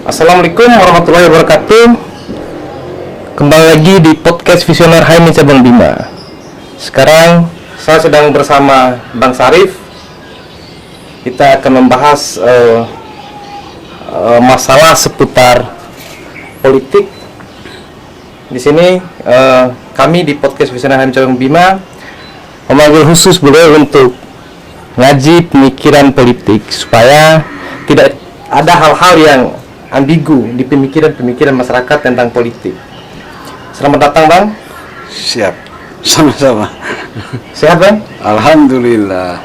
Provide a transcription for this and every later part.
Assalamualaikum warahmatullahi wabarakatuh. Kembali lagi di podcast Visioner HMI Cabang Bima. Sekarang saya sedang bersama Bang Sarif. Kita akan membahas masalah seputar politik. Di sini kami di podcast Visioner HMI Cabang Bima memanggil khusus beliau untuk ngaji pemikiran politik supaya tidak ada hal-hal yang ambigu di pemikiran masyarakat tentang politik. Selamat datang, Bang. Siap, sama-sama. Sehat, Bang? Alhamdulillah.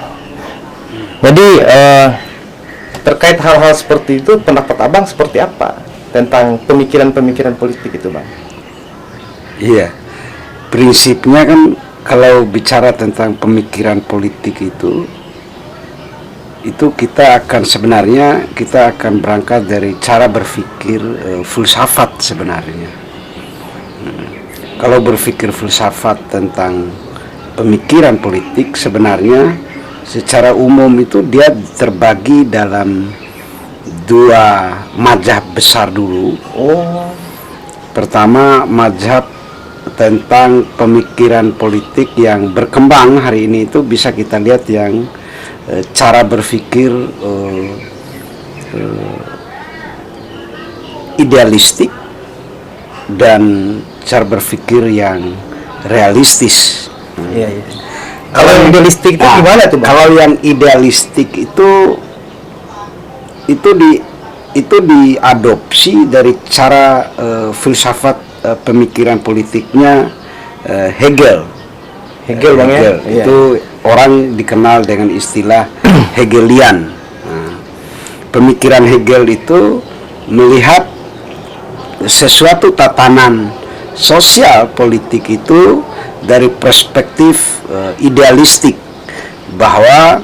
Jadi terkait hal-hal seperti itu, pendapat Abang seperti apa tentang pemikiran politik itu, Bang? Iya, prinsipnya kan kalau bicara tentang pemikiran politik itu kita akan berangkat dari cara berpikir filsafat sebenarnya. Kalau berpikir filsafat tentang pemikiran politik sebenarnya secara umum itu dia terbagi dalam dua mazhab besar dulu. Pertama, mazhab tentang pemikiran politik yang berkembang hari ini itu bisa kita lihat yang cara berpikir idealistik dan cara berpikir yang realistis. Iya. Kalau yang idealistik itu gimana tuh, Bang? Kalau yang idealistik itu diadopsi dari cara filsafat pemikiran politiknya Hegel. Bang, ya? Itu orang dikenal dengan istilah Hegelian. Pemikiran Hegel itu melihat sesuatu tatanan sosial politik itu dari perspektif idealistik, bahwa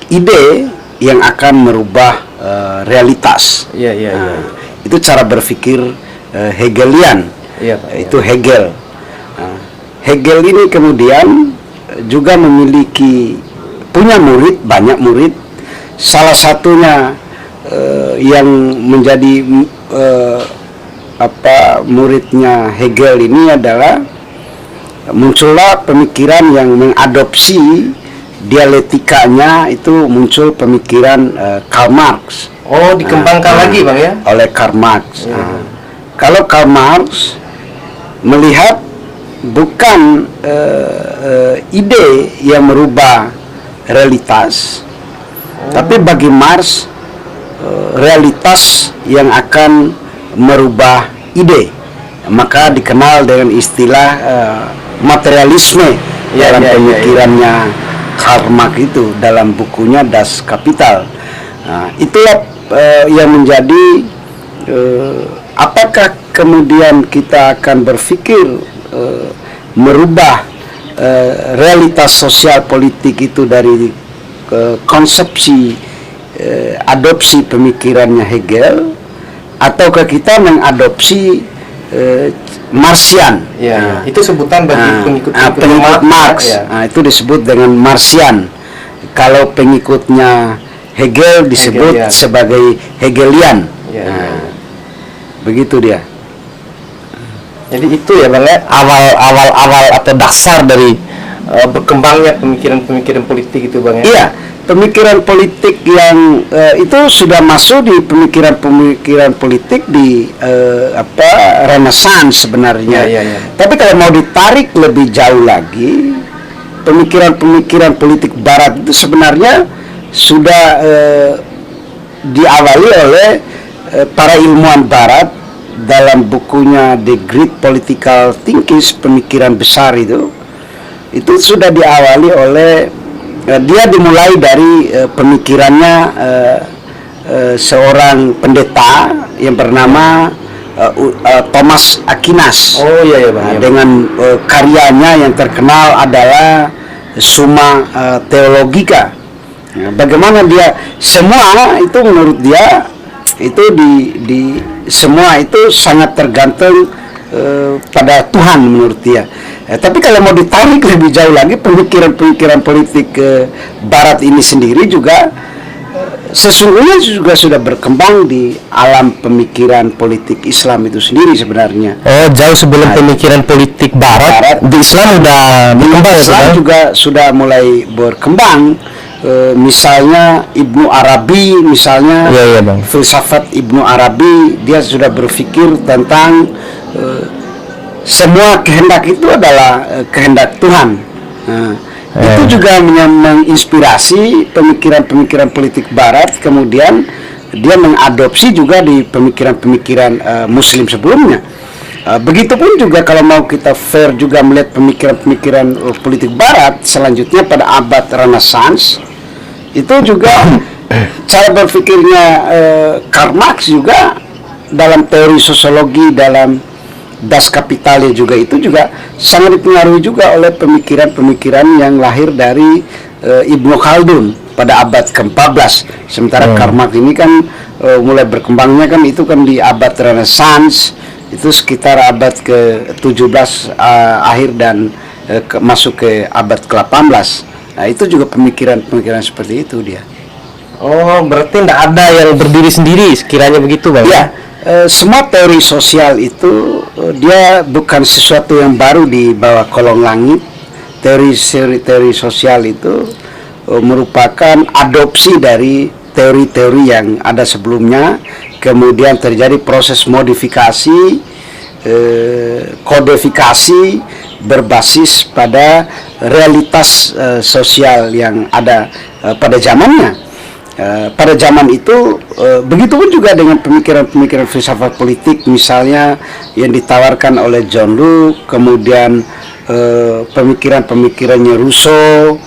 ide yang akan merubah realitas. Itu cara berpikir Hegelian. Itu Hegel. Hegel ini kemudian juga punya banyak murid. Salah satunya yang menjadi muridnya Hegel ini adalah muncullah pemikiran yang mengadopsi dialektikanya, itu muncul pemikiran Karl Marx. Dikembangkan lagi, Bang, ya? Oleh Karl Marx. Kalau Karl Marx melihat bukan ide yang merubah realitas, tapi bagi Marx realitas yang akan merubah ide, maka dikenal dengan istilah materialisme dalam pemikirannya Karl Marx itu dalam bukunya Das Kapital. Itulah yang menjadi apakah kemudian kita akan berpikir merubah realitas sosial politik itu dari konsepsi adopsi pemikirannya Hegel, ataukah kita mengadopsi Marxian. Itu sebutan bagi pengikut Marx. Itu disebut dengan Marxian. Kalau pengikutnya Hegel disebut sebagai Hegelian. Begitu dia. Jadi itu ya, Bang, ya, awal atau dasar dari berkembangnya pemikiran politik itu, Bang, ya? Iya, pemikiran politik yang itu sudah masuk di pemikiran politik di Renaissance sebenarnya. Tapi kalau mau ditarik lebih jauh lagi, pemikiran politik Barat itu sebenarnya sudah diawali oleh para ilmuwan Barat dalam bukunya The Great Political Thinkers, pemikiran besar itu sudah diawali oleh dia dimulai dari pemikirannya seorang pendeta yang bernama Thomas Aquinas. Bang. Dengan karyanya yang terkenal adalah Summa Theologica. Bagaimana dia semua itu menurut dia itu semua itu sangat tergantung pada Tuhan menurut dia. Tapi kalau mau ditarik lebih jauh lagi, pemikiran politik Barat ini sendiri juga sesungguhnya juga sudah berkembang di alam pemikiran politik Islam itu sendiri sebenarnya. Oh, jauh sebelum pemikiran politik Barat, di Islam udah berkembang ya, Islam Bang? juga sudah mulai berkembang. Misalnya Ibnu Arabi, misalnya Iya, iya, Bang. filsafat Ibnu Arabi, dia sudah berpikir tentang semua kehendak itu adalah kehendak Tuhan. Nah, itu juga menginspirasi pemikiran-pemikiran politik Barat, kemudian dia mengadopsi juga di pemikiran-pemikiran Muslim sebelumnya. Begitupun juga kalau mau kita fair juga melihat pemikiran-pemikiran politik Barat selanjutnya pada abad Renaissance, itu juga cara berpikirnya Karl Marx juga dalam teori sosiologi, dalam Das Kapital juga itu juga sangat dipengaruhi juga oleh pemikiran-pemikiran yang lahir dari Ibnu Khaldun pada abad ke-14. Sementara Karl Marx ini kan mulai berkembangnya kan itu kan di abad Renaissance, itu sekitar abad ke-17 akhir dan masuk ke abad ke-18. Nah, itu juga pemikiran-pemikiran seperti itu dia. Oh, berarti tidak ada yang berdiri sendiri, sekiranya begitu, Bang? Ya, semua teori sosial itu dia bukan sesuatu yang baru di bawah kolong langit. Teori sosial itu merupakan adopsi dari teori-teori yang ada sebelumnya, kemudian terjadi proses modifikasi, kodifikasi berbasis pada realitas sosial yang ada pada zamannya. Pada zaman itu begitupun juga dengan pemikiran-pemikiran filsafat politik, misalnya yang ditawarkan oleh John Locke, kemudian pemikiran-pemikirannya Rousseau,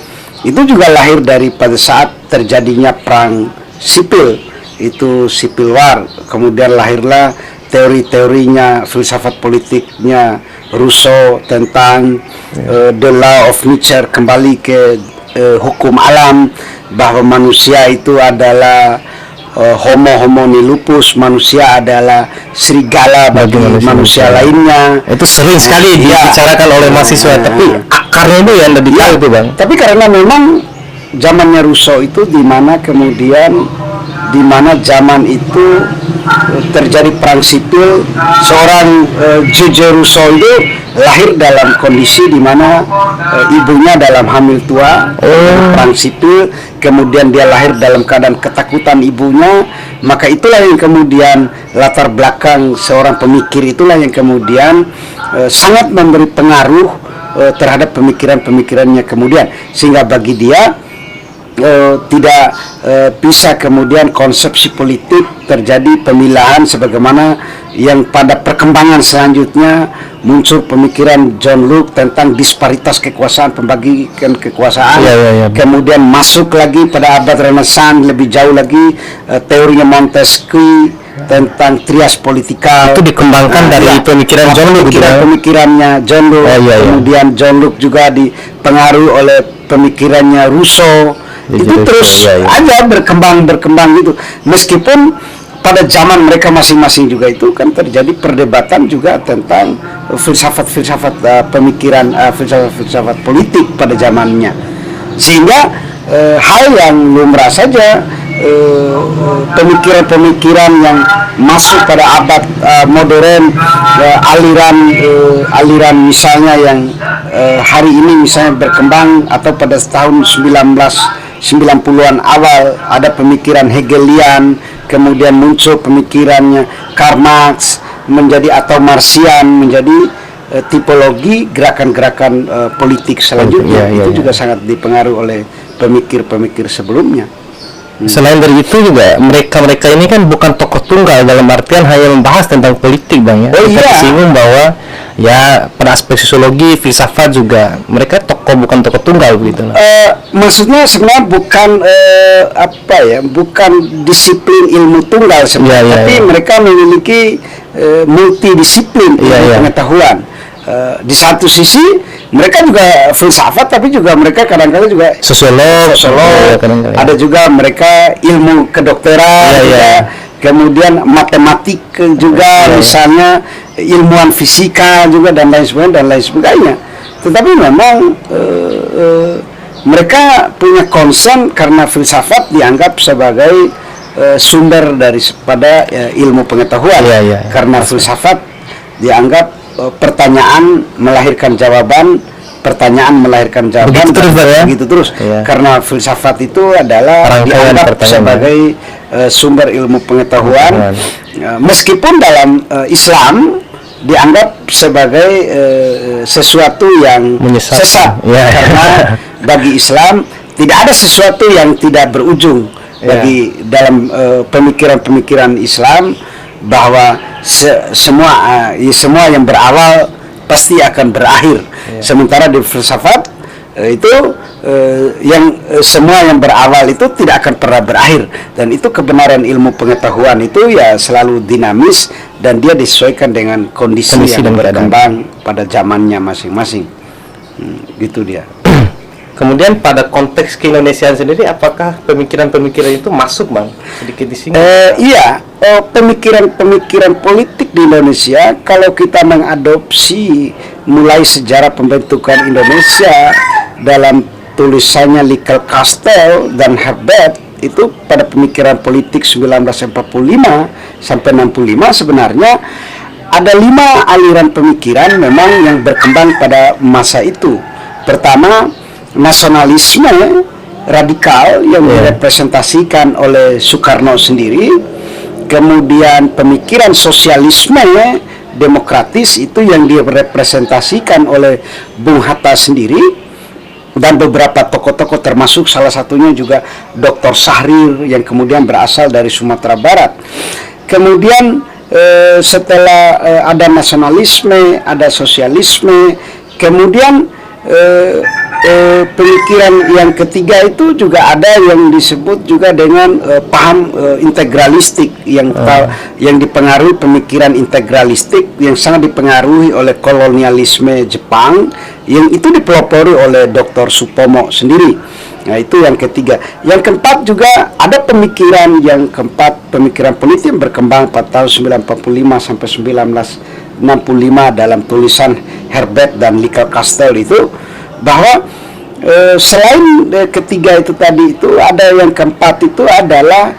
itu juga lahir dari pada saat terjadinya perang sipil, itu Civil War. Kemudian lahirlah teori-teorinya, filsafat politiknya Rousseau tentang the law of nature, kembali ke hukum alam, bahwa manusia itu adalah homo homini lupus, manusia adalah serigala bagi manusia lainnya. Itu sering sekali dibicarakan oleh mahasiswa, tapi akarnya itu yang lebih tahu itu, Bang. Tapi karena memang zamannya Rousseau itu di mana zaman itu terjadi perang sipil, seorang George Rousseau itu lahir dalam kondisi di mana ibunya dalam hamil tua, perang sipil, kemudian dia lahir dalam keadaan ketakutan ibunya, maka itulah yang kemudian latar belakang seorang pemikir, itulah yang kemudian sangat memberi pengaruh terhadap pemikiran-pemikirannya kemudian, sehingga bagi dia tidak bisa kemudian konsepsi politik terjadi pemilahan sebagaimana yang pada perkembangan selanjutnya muncul pemikiran John Locke tentang disparitas kekuasaan, pembagian kekuasaan. Kemudian masuk lagi pada abad Renaissance lebih jauh lagi teorinya Montesquieu tentang trias politikal, itu dikembangkan dari pemikiran John Locke, pemikirannya John Locke. Kemudian John Locke juga dipengaruhi oleh pemikirannya Rousseau. Itu terus aja berkembang gitu, meskipun pada zaman mereka masing-masing juga itu kan terjadi perdebatan juga tentang filsafat pemikiran, filsafat politik pada zamannya, sehingga hal yang lumrah saja, pemikiran-pemikiran yang masuk pada abad modern, aliran misalnya yang hari ini misalnya berkembang, atau pada tahun 1990-an awal ada pemikiran Hegelian, kemudian muncul pemikirannya Karl Marx atau Marxian, menjadi tipologi gerakan-gerakan politik selanjutnya. Itu juga sangat dipengaruhi oleh pemikir-pemikir sebelumnya. Selain dari itu juga mereka ini kan bukan tokoh tunggal dalam artian hanya membahas tentang politik, Bang, ya. Kita disinggung bahwa ya pada aspek sosiologi, filsafat juga mereka bukan tokoh tunggal begitu. Maksudnya sebenarnya bukan bukan disiplin ilmu tunggal sebenarnya, tapi mereka memiliki multidisiplin pengetahuan. Di satu sisi mereka juga filsafat, tapi juga mereka kadang-kadang juga sosiolog, ada juga mereka ilmu kedokteran, kemudian matematik juga, misalnya ilmuwan fisika juga, dan lain sebagainya. Tetapi memang mereka punya concern karena filsafat dianggap sebagai sumber daripada ilmu pengetahuan. Karena filsafat dianggap pertanyaan melahirkan jawaban, pertanyaan melahirkan jawaban, begitu terus. Karena filsafat itu adalah dianggap sebagai sumber ilmu pengetahuan, meskipun dalam Islam dianggap sebagai sesuatu yang sesat. Karena bagi Islam tidak ada sesuatu yang tidak berujung. Bagi dalam pemikiran-pemikiran Islam bahwa semua yang berawal pasti akan berakhir. Sementara di filsafat itu semua yang berawal itu tidak akan pernah berakhir, dan itu kebenaran ilmu pengetahuan itu ya selalu dinamis dan dia disesuaikan dengan kondisi yang berkembang pada zamannya masing-masing. Gitu dia. Kemudian pada konteks keindonesiaan sendiri, apakah pemikiran-pemikiran itu masuk, Bang? Sedikit disinggung. Iya, pemikiran-pemikiran politik di Indonesia, kalau kita mengadopsi mulai sejarah pembentukan Indonesia dalam tulisannya Likert Kasteel dan Herbert, itu pada pemikiran politik 1945 sampai 65 sebenarnya ada 5 aliran pemikiran memang yang berkembang pada masa itu. Pertama, nasionalisme radikal yang direpresentasikan oleh Soekarno sendiri. Kemudian pemikiran sosialisme demokratis itu yang direpresentasikan oleh Bung Hatta sendiri dan beberapa tokoh-tokoh, termasuk salah satunya juga Dr. Syahrir yang kemudian berasal dari Sumatera Barat. Kemudian setelah ada nasionalisme, ada sosialisme, kemudian pemikiran yang ketiga itu juga ada yang disebut juga dengan paham integralistik yang dipengaruhi pemikiran integralistik yang sangat dipengaruhi oleh kolonialisme Jepang, yang itu dipelopori oleh Dr. Supomo sendiri. Nah, itu yang ketiga. Yang keempat juga ada pemikiran pemikiran politik yang berkembang pada tahun 1945 sampai 1965 dalam tulisan Herbert dan Likert Kasteel itu, bahwa selain ketiga itu tadi itu ada yang keempat itu adalah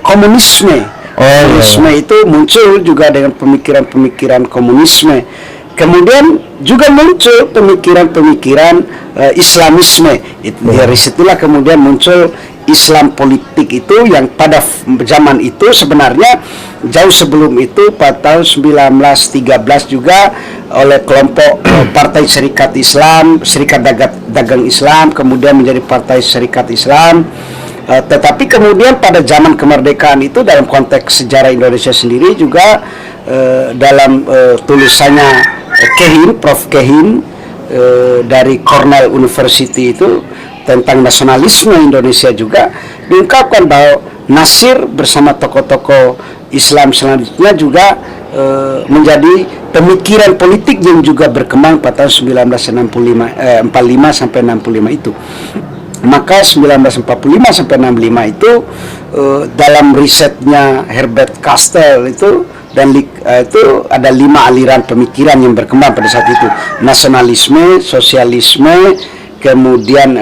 komunisme. Komunisme itu muncul juga dengan pemikiran-pemikiran komunisme. Kemudian juga muncul pemikiran-pemikiran Islamisme. Dari situlah kemudian muncul Islam politik itu yang pada zaman itu sebenarnya jauh sebelum itu pada tahun 1913 juga oleh kelompok Partai Serikat Islam, Serikat Dagang Islam, kemudian menjadi Partai Serikat Islam. Tetapi kemudian pada zaman kemerdekaan itu dalam konteks sejarah Indonesia sendiri juga dalam tulisannya Prof. Kehin dari Cornell University itu tentang nasionalisme Indonesia juga diungkapkan bahwa Nasir bersama tokoh-tokoh Islam selanjutnya juga menjadi pemikiran politik yang juga berkembang pada tahun 1945 sampai 65 itu. Maka 1945 sampai 65 itu dalam risetnya Herbert Kasteel itu dan itu ada 5 aliran pemikiran yang berkembang pada saat itu: nasionalisme, sosialisme, kemudian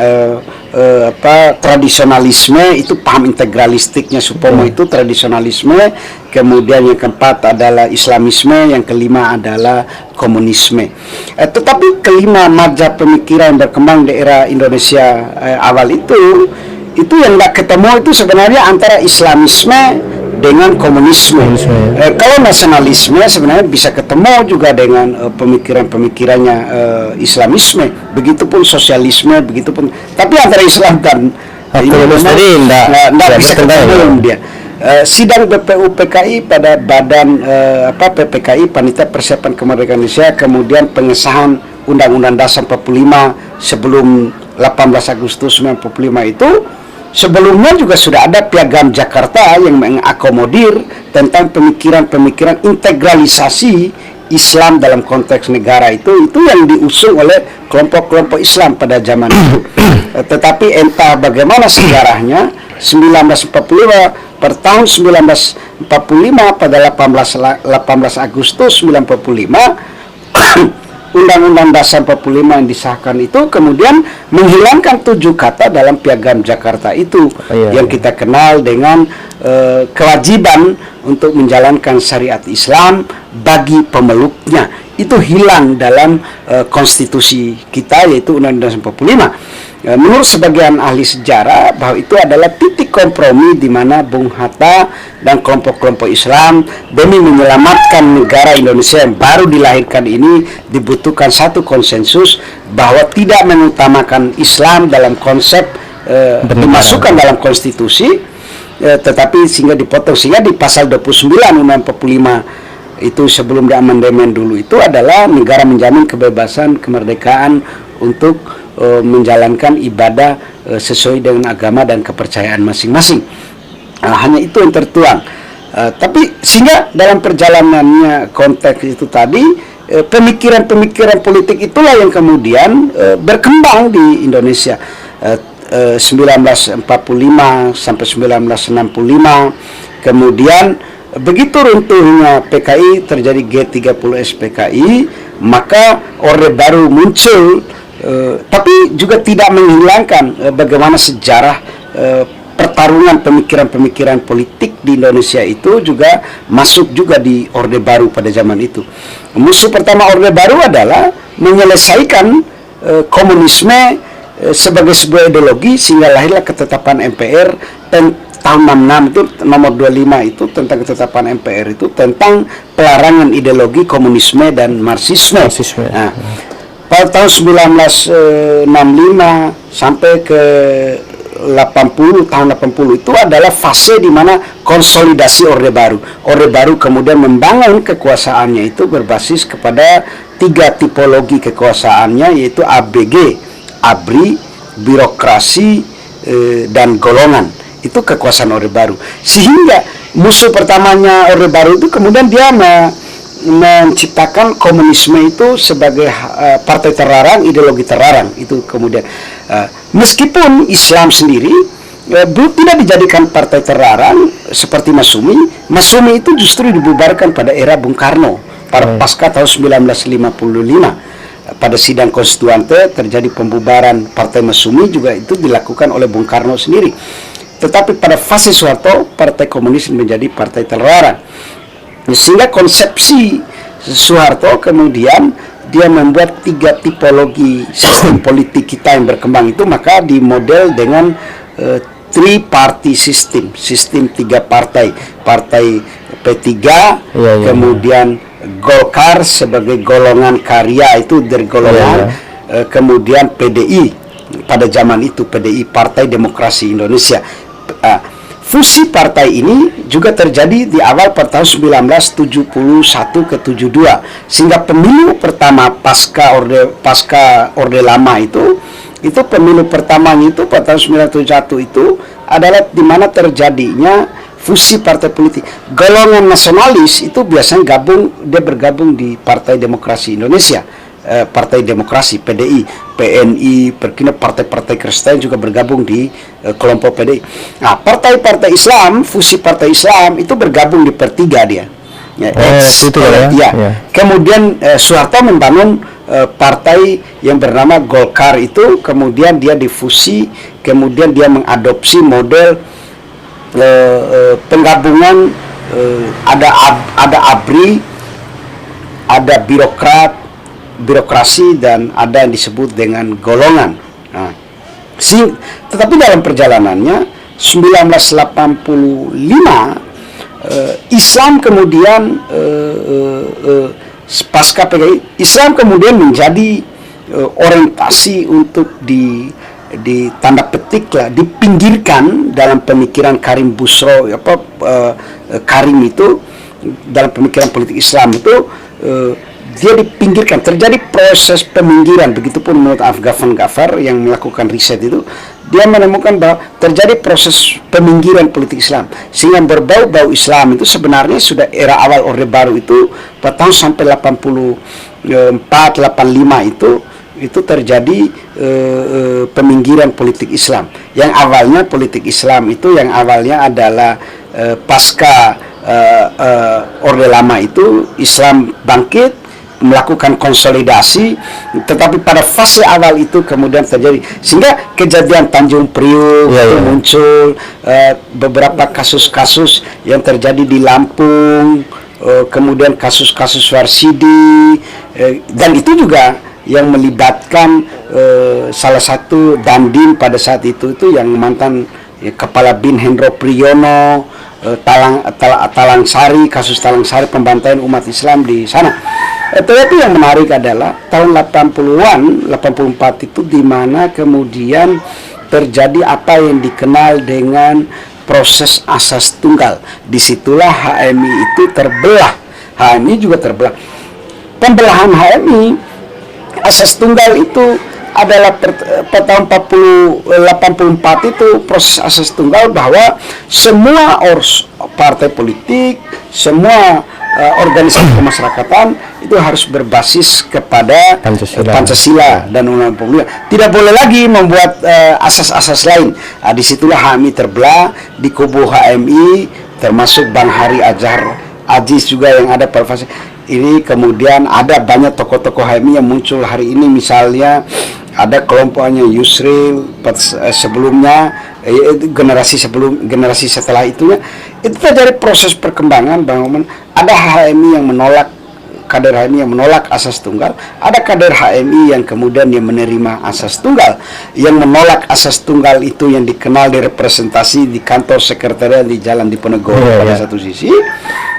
tradisionalisme, itu paham integralistiknya Supomo itu tradisionalisme, kemudian yang keempat adalah Islamisme, yang kelima adalah komunisme. Tetapi kelima mazhab pemikiran yang berkembang di era Indonesia awal itu yang tidak ketemu itu sebenarnya antara Islamisme dengan komunisme. Kalau nasionalisme sebenarnya bisa ketemu juga dengan pemikiran-pemikirannya Islamisme, begitupun sosialisme, begitupun. Tapi antara Islam dan komunis tadi tidak bisa ketemu dia. Sidang BPUPKI pada badan PPKI Panitia Persiapan Kemerdekaan Indonesia, kemudian pengesahan Undang-Undang Dasar 45 sebelum 18 Agustus 1945 itu. Sebelumnya juga sudah ada Piagam Jakarta yang mengakomodir tentang pemikiran-pemikiran integralisasi Islam dalam konteks negara itu yang diusung oleh kelompok-kelompok Islam pada zaman itu. Tetapi entah bagaimana sejarahnya, 1945 per tahun 1945 pada 18 Agustus 1945 Undang-Undang Dasar 45 yang disahkan itu kemudian menghilangkan 7 kata dalam Piagam Jakarta itu, yang kita kenal dengan kewajiban untuk menjalankan syariat Islam bagi pemeluknya. Itu hilang dalam konstitusi kita, yaitu Undang-Undang Dasar 45. Menurut sebagian ahli sejarah bahwa itu adalah titik kompromi di mana Bung Hatta dan kelompok-kelompok Islam demi menyelamatkan negara Indonesia yang baru dilahirkan ini dibutuhkan satu konsensus bahwa tidak mengutamakan Islam dalam konsep dimasukkan dalam konstitusi, tetapi sehingga dipotong, sehingga di pasal 29 Undang-Undang 45 itu sebelum di amandemen dulu itu adalah negara menjamin kebebasan kemerdekaan untuk menjalankan ibadah sesuai dengan agama dan kepercayaan masing-masing. Hanya itu yang tertuang. Tapi sehingga dalam perjalanannya konteks itu tadi, pemikiran-pemikiran politik itulah yang kemudian berkembang di Indonesia. 1945 sampai 1965, kemudian begitu runtuhnya PKI, terjadi G30 SPKI, maka Orde Baru muncul, tapi juga tidak menghilangkan bagaimana sejarah pertarungan pemikiran-pemikiran politik di Indonesia itu juga masuk juga di Orde Baru pada zaman itu. Musuh pertama Orde Baru adalah menyelesaikan komunisme sebagai sebuah ideologi, sehingga lahirlah ketetapan MPR tahun 66 itu, nomor 25 itu tentang ketetapan MPR itu tentang pelarangan ideologi komunisme dan Marxisme. Nah, pada tahun 1965 sampai ke 80, tahun 80 itu adalah fase di mana konsolidasi Orde Baru. Orde Baru kemudian membangun kekuasaannya itu berbasis kepada 3 tipologi kekuasaannya, yaitu ABG, ABRI, birokrasi, dan golongan. Itu kekuasaan Orde Baru. Sehingga musuh pertamanya Orde Baru itu kemudian dia menciptakan komunisme itu sebagai partai terlarang, ideologi terlarang. Itu kemudian meskipun Islam sendiri belum tidak dijadikan partai terlarang seperti Masumi. Masumi itu justru dibubarkan pada era Bung Karno pada pasca tahun 1955. Pada sidang konstituante terjadi pembubaran Partai Masumi, juga itu dilakukan oleh Bung Karno sendiri. Tetapi pada fase Soeharto, Partai Komunis menjadi partai terlarang. Sehingga konsepsi Soeharto kemudian dia membuat 3 tipologi sistem politik kita yang berkembang itu, maka dimodel dengan three-party system, sistem 3 partai. Partai P3, kemudian Golkar sebagai golongan karya itu dari golongan, kemudian PDI pada zaman itu, PDI Partai Demokrasi Indonesia. Fusi partai ini juga terjadi di awal pada tahun 1971 ke 72, sehingga pemilu pertama pasca orde lama itu pemilu pertamanya itu pada tahun 1971 itu adalah di mana terjadinya fusi partai politik. Golongan nasionalis itu biasanya bergabung di Partai Demokrasi Indonesia, Partai Demokrasi, PDI, PNI, partai-partai Kristen juga bergabung di kelompok PDI. Nah, partai-partai Islam, fusi partai Islam itu bergabung di Pertiga dia. Kemudian Soeharto membangun partai yang bernama Golkar itu, kemudian dia difusi, kemudian dia mengadopsi model penggabungan, ada ABRI, ada birokrasi, dan ada yang disebut dengan golongan. Nah, tetapi dalam perjalanannya 1985 Islam kemudian pasca PKI, Islam kemudian menjadi orientasi untuk di tanda petik lah dipinggirkan dalam pemikiran Karim Busro, Karim itu dalam pemikiran politik Islam itu dia dipinggirkan, terjadi proses peminggiran. Begitupun menurut Afghan Ghaffar yang melakukan riset itu, dia menemukan bahwa terjadi proses peminggiran politik Islam, sehingga berbau-bau Islam itu sebenarnya sudah era awal Orde Baru itu pada tahun sampai 84-85 itu terjadi peminggiran politik Islam. Yang awalnya politik Islam itu yang awalnya adalah pasca Orde Lama itu Islam bangkit, melakukan konsolidasi, tetapi pada fase awal itu kemudian terjadi, sehingga kejadian Tanjung Priuk itu muncul, beberapa kasus-kasus yang terjadi di Lampung, kemudian kasus-kasus Warsidi, dan itu juga yang melibatkan salah satu Dandim pada saat itu yang mantan Kepala BIN Hendro Priyono, Talang Sari, kasus Talang Sari, pembantaian umat Islam di sana. Tetapi yang menarik adalah tahun 80-an, 84 itu di mana kemudian terjadi apa yang dikenal dengan proses asas tunggal. Disitulah HMI itu terbelah. HMI juga terbelah. Pembelahan HMI, asas tunggal itu adalah tahun 84 itu proses asas tunggal, bahwa semua partai politik, semua organisasi kemasyarakatan itu harus berbasis kepada Pancasila dan Undang-Undang Pemilu. Tidak boleh lagi membuat asas-asas lain. Disitulah HMI terbelah di kubu HMI, termasuk Bang Hari Azhar Aziz juga yang ada pada fase ini. Kemudian ada banyak tokoh-tokoh HMI yang muncul hari ini, misalnya ada kelompoknya Yusril sebelumnya, generasi setelah itunya, itu terjadi proses perkembangan bangunan. Ada HMI yang menolak, kader HMI yang menolak asas tunggal, ada kader HMI yang kemudian yang menerima asas tunggal. Yang menolak asas tunggal itu yang dikenal direpresentasi di kantor sekretariat di Jalan Diponegoro pada satu sisi,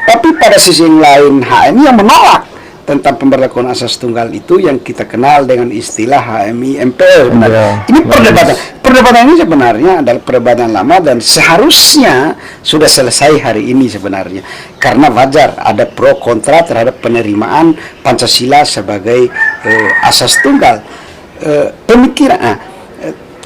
tapi pada sisi yang lain HMI yang menolak tentang pemberlakuan asas tunggal itu yang kita kenal dengan istilah HMI MPL. Ini perdebatan ini sebenarnya adalah perdebatan lama dan seharusnya sudah selesai hari ini sebenarnya, karena wajar ada pro kontra terhadap penerimaan Pancasila sebagai asas tunggal.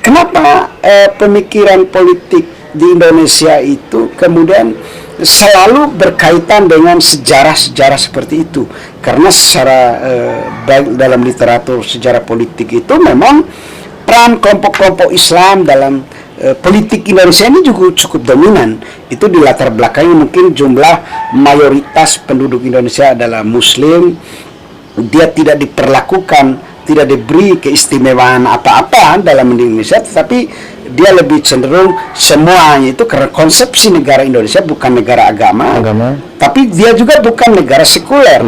Kenapa pemikiran politik di Indonesia itu kemudian selalu berkaitan dengan sejarah-sejarah seperti itu? Karena secara baik dalam literatur sejarah politik itu memang peran kelompok-kelompok Islam dalam politik Indonesia ini juga cukup dominan. Itu di latar belakangnya mungkin jumlah mayoritas penduduk Indonesia adalah Muslim. Dia tidak diperlakukan, tidak diberi keistimewaan apa-apa dalam Indonesia, tetapi dia lebih cenderung semuanya itu karena konsepsi negara Indonesia bukan negara agama. Tapi dia juga bukan negara sekuler,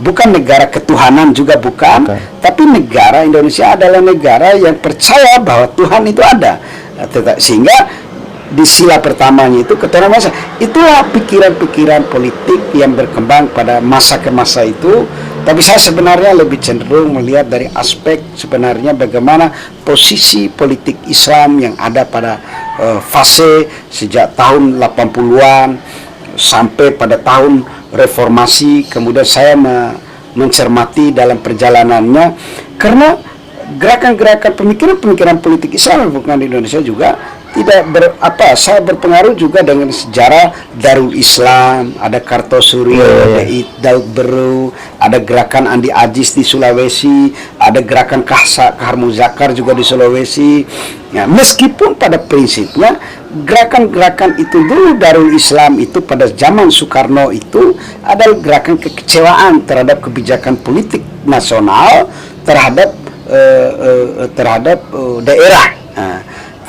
bukan negara ketuhanan juga bukan. Tapi negara Indonesia adalah negara yang percaya bahwa Tuhan itu ada. Sehingga di sila pertamanya itu ketuhanan masa. Itulah pikiran-pikiran politik yang berkembang pada masa ke masa itu. Tapi saya sebenarnya lebih cenderung melihat dari aspek sebenarnya bagaimana posisi politik Islam yang ada pada fase sejak tahun 80-an sampai pada tahun reformasi. Kemudian saya mencermati dalam perjalanannya, karena gerakan-gerakan pemikiran politik Islam bukan di Indonesia juga tidak saya berpengaruh juga dengan sejarah Darul Islam, ada Kartosuryo, ada Daud Beru, ada gerakan Andi Aziz di Sulawesi, ada gerakan Kahar Muzakar juga di Sulawesi. Ya, meskipun pada prinsipnya gerakan-gerakan itu dulu Darul Islam itu pada zaman Soekarno itu adalah gerakan kekecewaan terhadap kebijakan politik nasional terhadap daerah.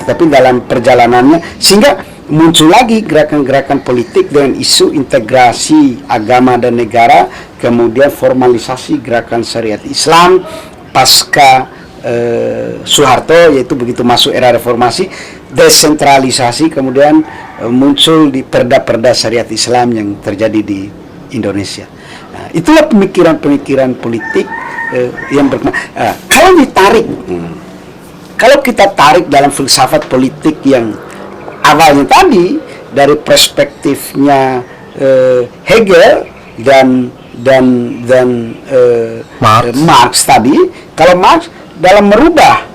Tetapi dalam perjalanannya sehingga muncul lagi gerakan-gerakan politik dengan isu integrasi agama dan negara, kemudian formalisasi gerakan syariat Islam pasca Soeharto, yaitu begitu masuk era reformasi, desentralisasi, kemudian muncul di perda-perda syariat Islam yang terjadi di Indonesia. Nah, itulah pemikiran-pemikiran politik yang berkembang. Kalau kita tarik dalam filsafat politik yang awalnya tadi dari perspektifnya Hegel dan Marx tadi, kalau Marx dalam merubah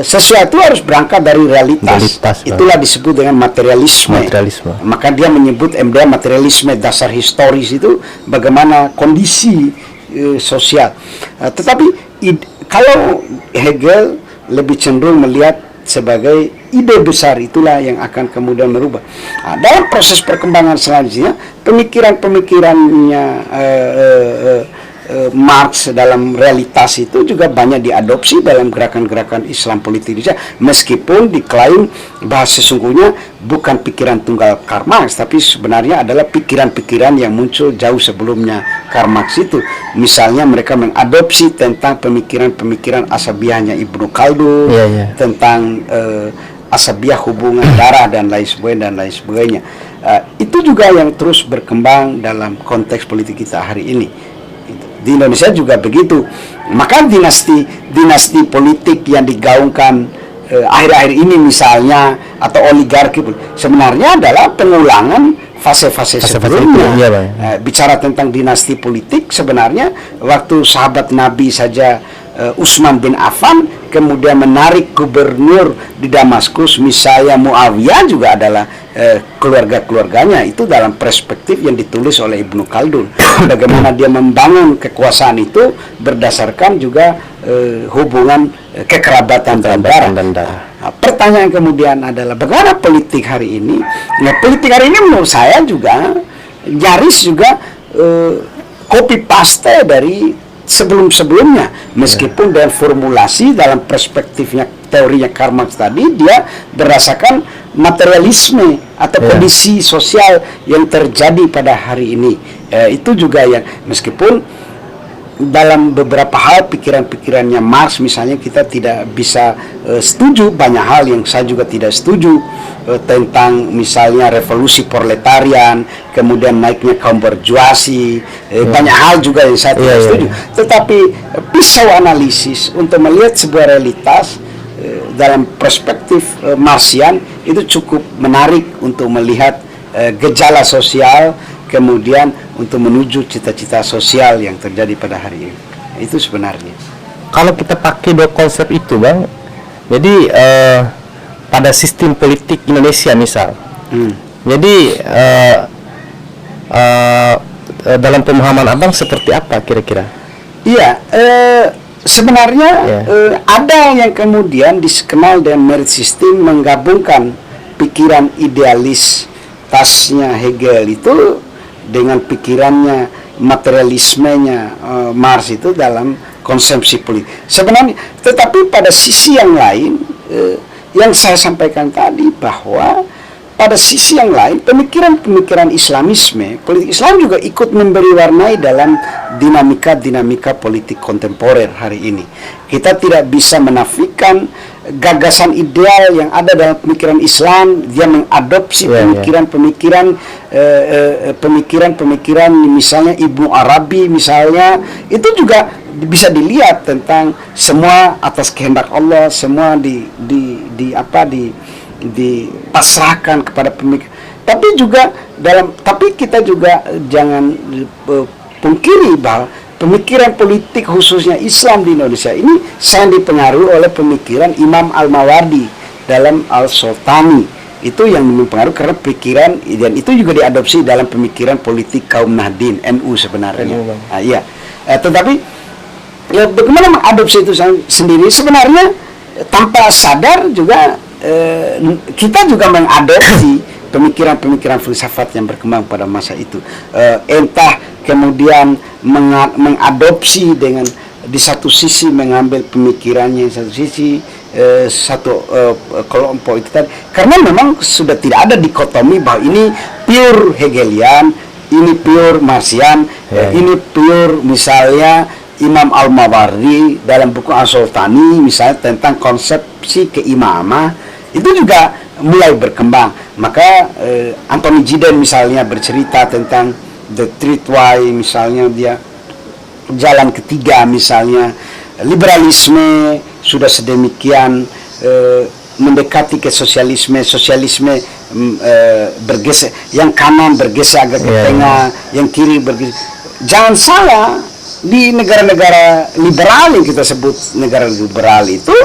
sesuatu harus berangkat dari realitas. Itulah disebut dengan materialisme. Maka dia menyebut MDM materialisme, dasar historis itu bagaimana kondisi sosial. Tetapi kalau Hegel lebih cenderung melihat sebagai ide besar, itulah yang akan kemudian merubah. Nah, dalam proses perkembangan selanjutnya, pemikiran-pemikirannya Marx dalam realitas itu juga banyak diadopsi dalam gerakan-gerakan Islam politik Indonesia, meskipun diklaim bahwa sesungguhnya bukan pikiran tunggal Karl Marx, tapi sebenarnya adalah pikiran-pikiran yang muncul jauh sebelumnya Karl Marx itu. Misalnya mereka mengadopsi tentang pemikiran-pemikiran asabiahnya Ibnu Khaldun, tentang asabiah hubungan darah dan lain sebagainya. Itu juga yang terus berkembang dalam konteks politik kita hari ini. Di Indonesia juga begitu. Maka dinasti politik yang digaungkan akhir-akhir ini misalnya, atau oligarki, sebenarnya adalah pengulangan fase-fase sebelumnya. Bicara tentang dinasti politik, sebenarnya waktu sahabat Nabi saja, Utsman bin Affan kemudian menarik gubernur di Damaskus, misalnya Muawiyah juga adalah keluarga-keluarganya. Itu dalam perspektif yang ditulis oleh Ibnu Khaldun. Bagaimana dia membangun kekuasaan itu berdasarkan juga hubungan kekerabatan dan darah. Nah, pertanyaan kemudian adalah bagaimana politik hari ini? Nah, politik hari ini menurut saya juga nyaris juga copy paste dari sebelum-sebelumnya, meskipun dengan formulasi dalam perspektifnya teorinya Karl Marx tadi, dia berdasarkan materialisme atau kondisi sosial yang terjadi pada hari ini. Itu juga yang meskipun dalam beberapa hal pikiran-pikirannya Marx misalnya kita tidak bisa setuju, banyak hal yang saya juga tidak setuju, tentang misalnya revolusi proletarian, kemudian naiknya kaum berjuasi, banyak hal juga yang saya tidak setuju. Tetapi pisau analisis untuk melihat sebuah realitas dalam perspektif Marxian itu cukup menarik untuk melihat gejala sosial, kemudian untuk menuju cita-cita sosial yang terjadi pada hari ini. Itu sebenarnya. Kalau kita pakai dua konsep itu, Bang, jadi pada sistem politik Indonesia misal, jadi dalam pemahaman Abang seperti apa kira-kira? Iya, sebenarnya ada yang kemudian dikenal dengan merit system, menggabungkan pikiran idealis tasnya Hegel itu dengan pikirannya materialismenya Marx itu dalam konsepsi politik. Sebenarnya, tetapi pada sisi yang lain, yang saya sampaikan tadi bahwa pada sisi yang lain pemikiran-pemikiran Islamisme, politik Islam juga ikut memberi warnai dalam dinamika politik kontemporer hari ini. Kita tidak bisa menafikan gagasan ideal yang ada dalam pemikiran Islam. Dia mengadopsi pemikiran misalnya Ibnu Arabi misalnya, itu juga bisa dilihat tentang semua atas kehendak Allah, semua dipasrahkan kepada pemikiran. Tapi kita juga jangan pungkiri bahwa pemikiran politik khususnya Islam di Indonesia ini sangat dipengaruhi oleh pemikiran Imam Al-Mawardi dalam Al-Sultani. Itu yang mempengaruhi karena pikiran, dan itu juga diadopsi dalam pemikiran politik kaum Nahdien, NU sebenarnya. Tetapi bagaimana mengadopsi itu sendiri sebenarnya tanpa sadar juga kita juga mengadopsi pemikiran-pemikiran filsafat yang berkembang pada masa itu. Entah kemudian mengadopsi dengan di satu sisi mengambil pemikirannya, satu sisi kelompok itu tadi, karena memang sudah tidak ada dikotomi bahwa ini pure Hegelian, ini pure Marxian, ini pure misalnya Imam Al-Mawardi dalam buku As-Sultani misalnya tentang konsepsi keimamah, itu juga mulai berkembang. Maka Anthony Giddens misalnya bercerita tentang The Third Way, misalnya dia jalan ketiga, misalnya liberalisme sudah sedemikian mendekati ke sosialisme bergeser, yang kanan bergeser agak ke tengah, yang kiri bergeser. Jangan salah, di negara-negara liberal yang kita sebut negara liberal itu,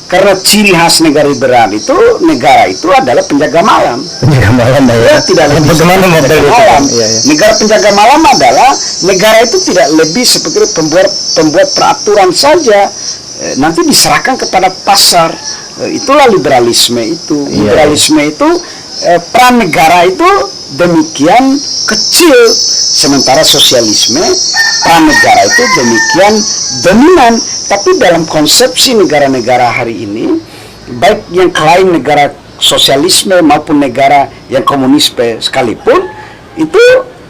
karena ciri khas negara liberal itu, negara itu adalah penjaga malam. Penjaga malam tidak lebih bagaimana model malam. Negara penjaga malam adalah negara itu tidak lebih seperti pembuat peraturan saja, nanti diserahkan kepada pasar. Itulah liberalisme itu. Liberalisme itu peran negara itu demikian kecil Sementara sosialisme pranegara itu demikian dominan. Tapi dalam konsepsi negara-negara hari ini, baik yang klaim negara sosialisme maupun negara yang komunisme sekalipun, itu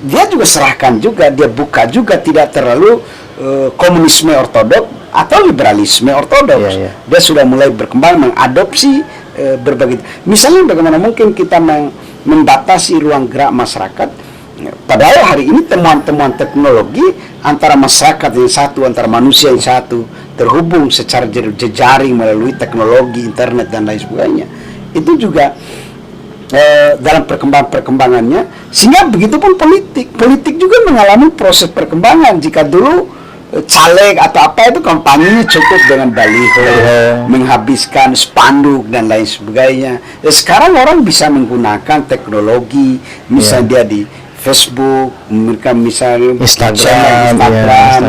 dia juga serahkan juga, dia buka juga, tidak terlalu komunisme ortodoks atau liberalisme ortodoks. Dia sudah mulai berkembang mengadopsi berbagai. Misalnya bagaimana mungkin kita membatasi ruang gerak masyarakat, padahal hari ini temuan-temuan teknologi antara masyarakat yang satu, antara manusia yang satu, terhubung secara jejaring melalui teknologi internet dan lain sebagainya, itu juga dalam perkembangannya. Sehingga begitupun politik juga mengalami proses perkembangan. Jika dulu caleg atau apa itu kampanyenya cukup dengan baliho, menghabiskan spanduk dan lain sebagainya. Sekarang orang bisa menggunakan teknologi, misalnya dia di Facebook, mereka misalnya Instagram,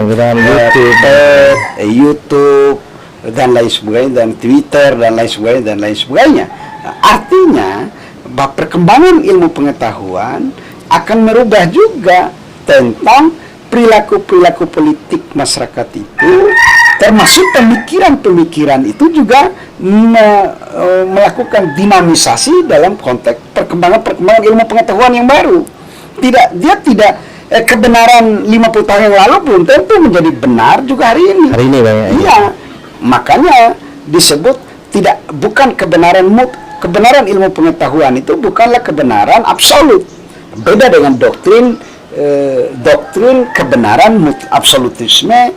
YouTube dan lain sebagainya, dan Twitter dan lain sebagainya. Artinya bahwa perkembangan ilmu pengetahuan akan merubah juga tentang perilaku-perilaku politik masyarakat itu, termasuk pemikiran-pemikiran itu juga melakukan dinamisasi dalam konteks perkembangan ilmu pengetahuan yang baru. Dia tidak kebenaran 50 tahun yang lalu belum tentu menjadi benar juga hari ini. Hari ini Bang. Iya. Makanya disebut bukan kebenaran ilmu pengetahuan itu bukanlah kebenaran absolut. Beda dengan doktrin kebenaran absolutisme,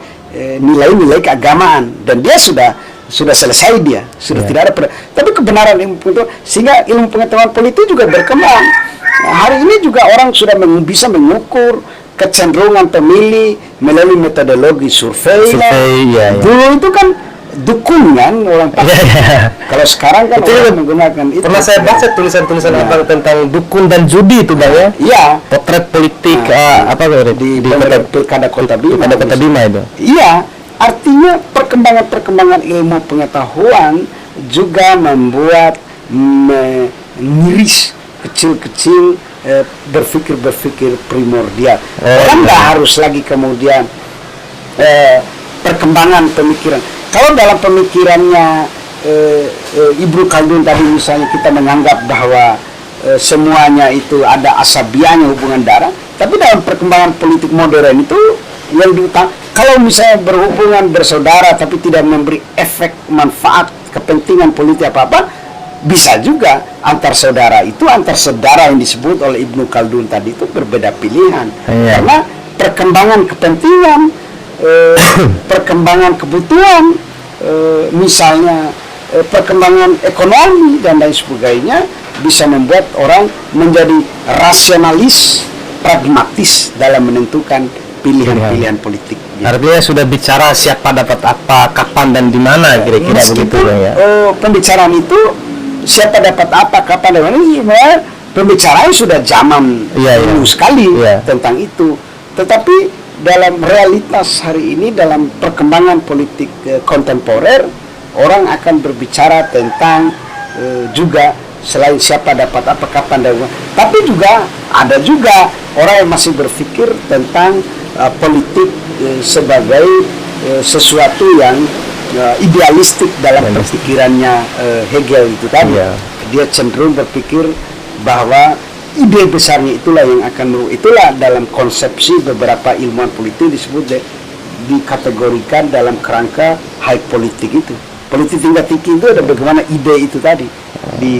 nilai-nilai keagamaan, dan dia sudah selesai, dia sudah tidak ada. Tapi kebenaran ilmu pengetahuan, sehingga ilmu pengetahuan politik juga berkembang. Hari ini juga orang sudah bisa mengukur kecenderungan pemilih melalui metodologi survei. Dulu itu kan dukungan orang kalau sekarang kan itu orang menggunakan itu. Pernah saya baca tulisan-tulisan Abang tentang dukun dan judi itu Bang ya. Iya. Potret politik di Pilkada Kota Bima. Kota Bima itu. Iya. Artinya perkembangan ilmu pengetahuan juga membuat mengiris kecil-kecil berpikir primordial. Orang nggak harus lagi kemudian perkembangan pemikiran. Kalau dalam pemikirannya Ibnu Khaldun tadi misalnya kita menganggap bahwa semuanya itu ada asabianya hubungan darah, tapi dalam perkembangan politik modern itu yang kalau misalnya berhubungan bersaudara tapi tidak memberi efek manfaat kepentingan politik apa-apa, bisa juga antar saudara yang disebut oleh Ibnu Khaldun tadi itu berbeda pilihan. Karena perkembangan kepentingan, perkembangan kebutuhan, misalnya perkembangan ekonomi dan lain sebagainya bisa membuat orang menjadi rasionalis, pragmatis dalam menentukan pilihan-pilihan politik. Artinya sudah bicara siapa dapat apa, kapan dan di mana, kira-kira begitu ya. Pembicaraan itu siapa dapat apa, kapan dan mana, sebenarnya pembicaraan sudah zaman dulu sekali tentang itu. Tetapi dalam realitas hari ini, dalam perkembangan politik kontemporer, orang akan berbicara tentang juga selain siapa dapat apa, kapan dan mana. Tapi juga ada juga orang yang masih berpikir tentang politik sebagai sesuatu yang idealistik dalam berpikirannya Hegel itu tadi. Dia cenderung berpikir bahwa ide besarnya itulah yang akan itulah dalam konsepsi beberapa ilmuwan politik disebut dikategorikan dalam kerangka high politik itu. Politik tingkat tinggi itu ada bagaimana ide itu tadi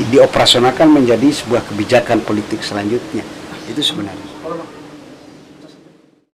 dioperasionalkan menjadi sebuah kebijakan politik selanjutnya. Itu sebenarnya.